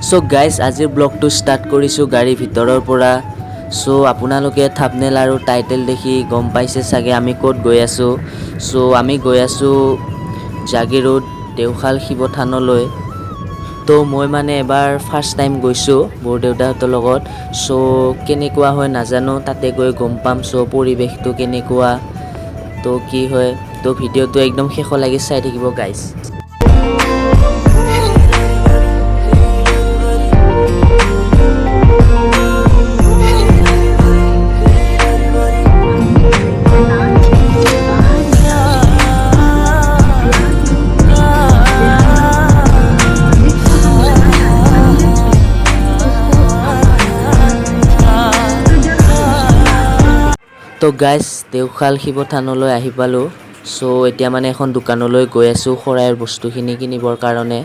So guys আজিৰ ব্লগটো start কৰিছোঁ গাড়ীৰ ভিতৰৰ পৰা। সো আপোনালোকে থাম্বনেইল আৰু টাইটেল দেখি গম পাইছে চাগে আমি ক'ত গৈ আছোঁ। সো আমি গৈ আছোঁ জাগিৰোড দেওশাল শিৱ থানলৈ। তো মই মানে এবাৰ ফাৰ্ষ্ট টাইম গৈছোঁ বৰদেউতাহঁতৰ লগত। সো কেনেকুৱা হয় নাজানো, তাতে গৈ গম পাম। সো পৰিৱেশটো কেনেকুৱা, তো কি হয়, তো ভিডিঅ'টো একদম শেষলৈকে চাই থাকিব গাইজ। তো গাইজ দেওশাল শিৱ থানলৈ আহি পালোঁ। সো এতিয়া মানে এখন দোকানলৈ গৈ আছোঁ শৰাইৰ বস্তুখিনি কিনিবৰ কাৰণে।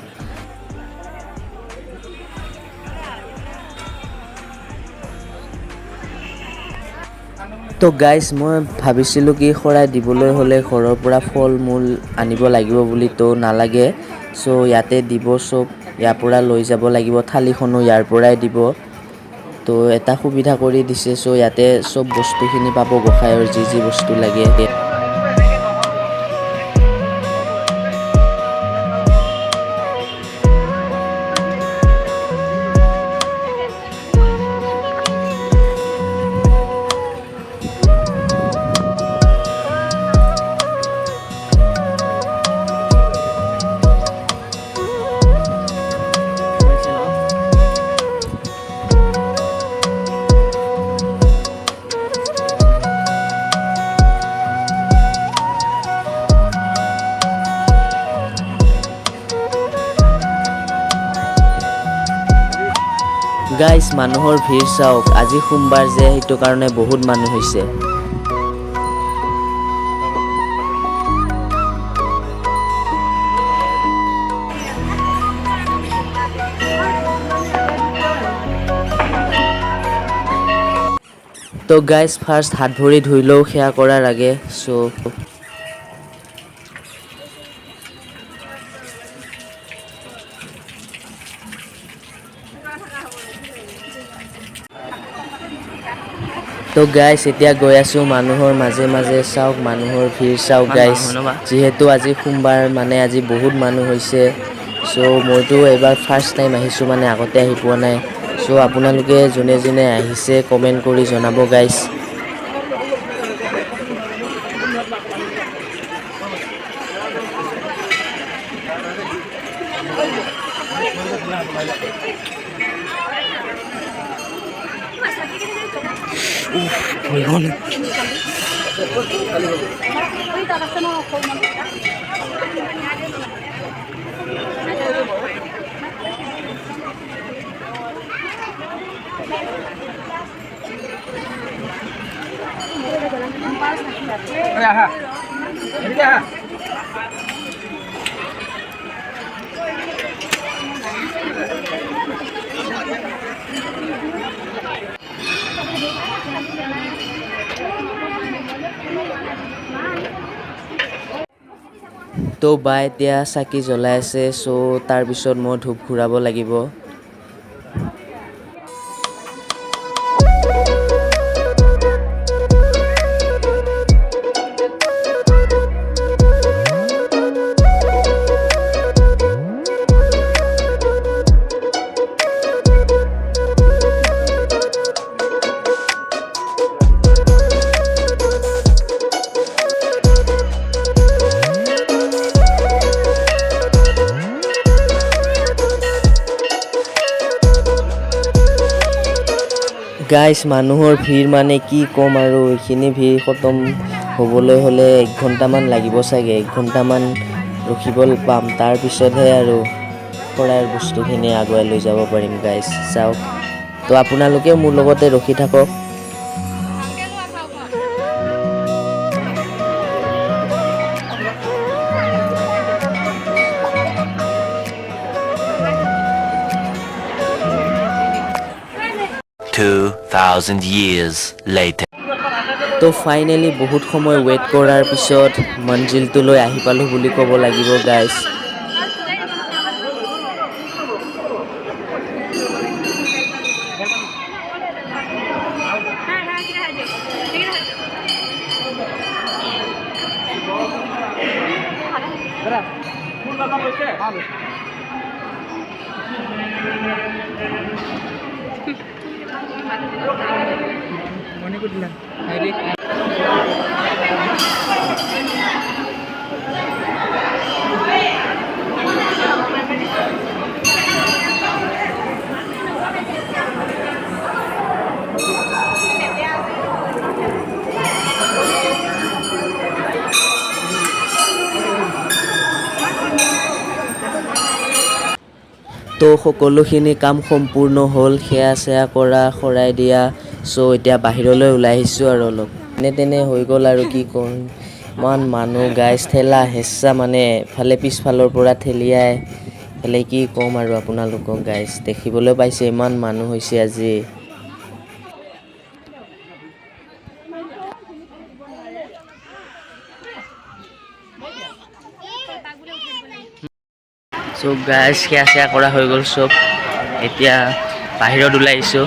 তো গাইজ মই ভাবিছিলোঁ কি শৰাই দিবলৈ হ'লে ঘৰৰ পৰা ফল মূল আনিব লাগিব বুলি, তো নালাগে। সো ইয়াতে দিব, চব ইয়াৰ পৰা লৈ যাব লাগিব, থালিখনো ইয়াৰ পৰাই দিব। তো এটা সুবিধা কৰি দিছে। সো ইয়াতে চব বস্তুখিনি পাব, গোঁসাইৰ যি যি বস্তু লাগে। গাইজ মানুহৰ ভিৰ চাওক, আজি সোমবাৰ যে সেইটো কাৰণে বহুত মানুহ হৈছে। তো গাইজ ফাৰ্ষ্ট হাত ভৰি ধুই লওঁ সেৱা কৰাৰ আগে। সো তো গাইজ এতিয়া গৈ আছোঁ মানুহৰ মাজে মাজে। চাওক মানুহৰ ভিৰ চাওক গাইজ, যিহেতু আজি সোমবাৰ মানে আজি বহুত মানুহ হৈছে। চ' মইতো এইবাৰ ফাৰ্ষ্ট টাইম আহিছোঁ, মানে আগতে আহি পোৱা নাই। চ' আপোনালোকে যোনে যোনে আহিছে কমেণ্ট কৰি জনাব গাইজ। তো বা এতিয়া চাকি জ্বলাই আছে। চ' তাৰপিছত মই ধূপ ঘূৰাব লাগিব। গাইজ মানুহৰ ভিৰ মানে কি ক'ম আৰু, এইখিনি ভিৰ খতম হ'বলৈ হ'লে 1 ঘণ্টামান লাগিব চাগে। 1 ঘণ্টামান ৰখিব পাম, তাৰপিছতহে আৰু শৰাইৰ বস্তুখিনি আগুৱাই লৈ যাব পাৰিম গাইজ। চাওক, তো আপোনালোকেও মোৰ লগতে ৰখি থাকক। $2,000 years later. তো ফাইনেলি বহুত সময় ৱেইট কৰাৰ পিছত মঞ্জিলটোলৈ আহি পালোঁ বুলি ক'ব লাগিব গাইজ। তো সকলোখিনি কাম সম্পূৰ্ণ হ'ল, সেয়া চেয়া কৰা, শৰাই দিয়া। চ' এতিয়া বাহিৰলৈ ওলাই আহিছোঁ আৰু অলপ তেনে হৈ গ'ল আৰু কি ক'ম। ইমান মানুহ গাইজ, ঠেলা হেঁচা মানে এফালে পিছফালৰ পৰা ঠেলিয়াই এফালে কি ক'ম আৰু আপোনালোকক গাইজ। দেখিবলৈ পাইছে ইমান মানুহ হৈছে আজি। চব গাইজ সেয়া চেয়া কৰা হৈ গ'ল চব। এতিয়া বাহিৰত ওলাই আহিছোঁ।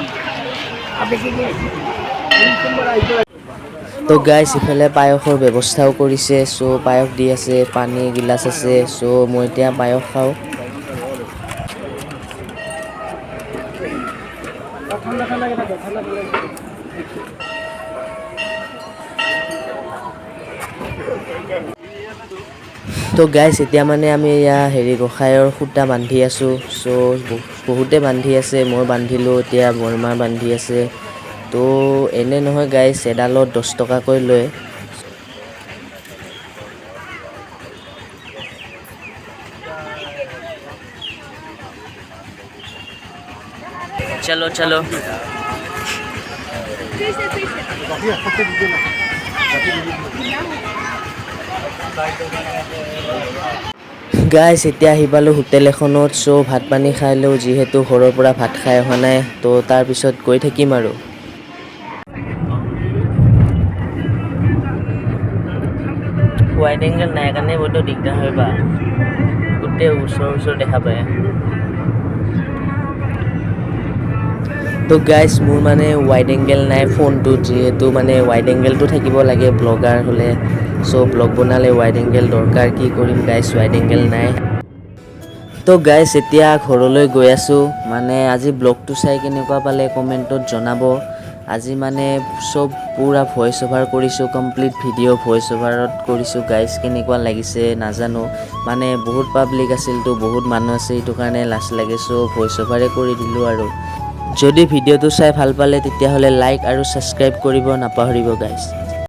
তো গাইজ ইফালে পায়সৰ ব্যৱস্থাও কৰিছে। চ' পায়স দি আছে, পানী গিলাচ আছে। চ' মই এতিয়া পায়স খাওঁ। তো গাইজ এতিয়া মানে আমি এয়া গোঁসাইৰ সূতা বান্ধি আছোঁ। চ' বহুতে বান্ধি আছে, মই বান্ধিলোঁ, এতিয়া বৰমা বান্ধি আছে। তো এনে নহয় গাইজ, এডালত 10 টকাকৈ লয়। চলো চলো। গাইজ এতিয়া আহি পালোঁ হোটেল এখনত। চ' ভাত পানী খাই লওঁ, যিহেতু ঘৰৰ পৰা ভাত খাই অহা নাই। তো তাৰপিছত গৈ থাকিম আৰু। ৱাইড এংগেল নাই কাৰণে বহুত দিগদাৰ হয় বা, গোটেই ওচৰ দেখা পায়। তো গাইজ মোৰ মানে ৱাইড এংগেল নাই ফোনটোত, যিহেতু মানে ৱাইড এংগেলটো থাকিব লাগে ব্লগাৰ হ'লে। চ' ব্লগ বনালে ৱাইড এংগেল দৰকাৰ, কি কৰিম গাইজ, ৱাইড এংগেল নাই। তো গাইজ এতিয়া ঘৰলৈ গৈ আছোঁ। মানে আজি ব্লগটো চাই কেনেকুৱা পালে কমেণ্টত জনাব। আজি মানে চব পূৰা ভইচ অভাৰ কৰিছোঁ, কমপ্লিট ভিডিঅ' ভইচ অভাৰত কৰিছোঁ গাইজ। কেনেকুৱা লাগিছে নাজানো, মানে বহুত পাব্লিক আছিল তো, বহুত মানুহ আছে, সেইটো কাৰণে লাজ লাগে। চ' ভইচ অভাৰে কৰি দিলোঁ আৰু। যদি ভিডিঅ'টো চাই ভাল পালে তেতিয়াহ'লে লাইক আৰু ছাবস্ক্ৰাইব কৰিব নাপাহৰিব গাইজ।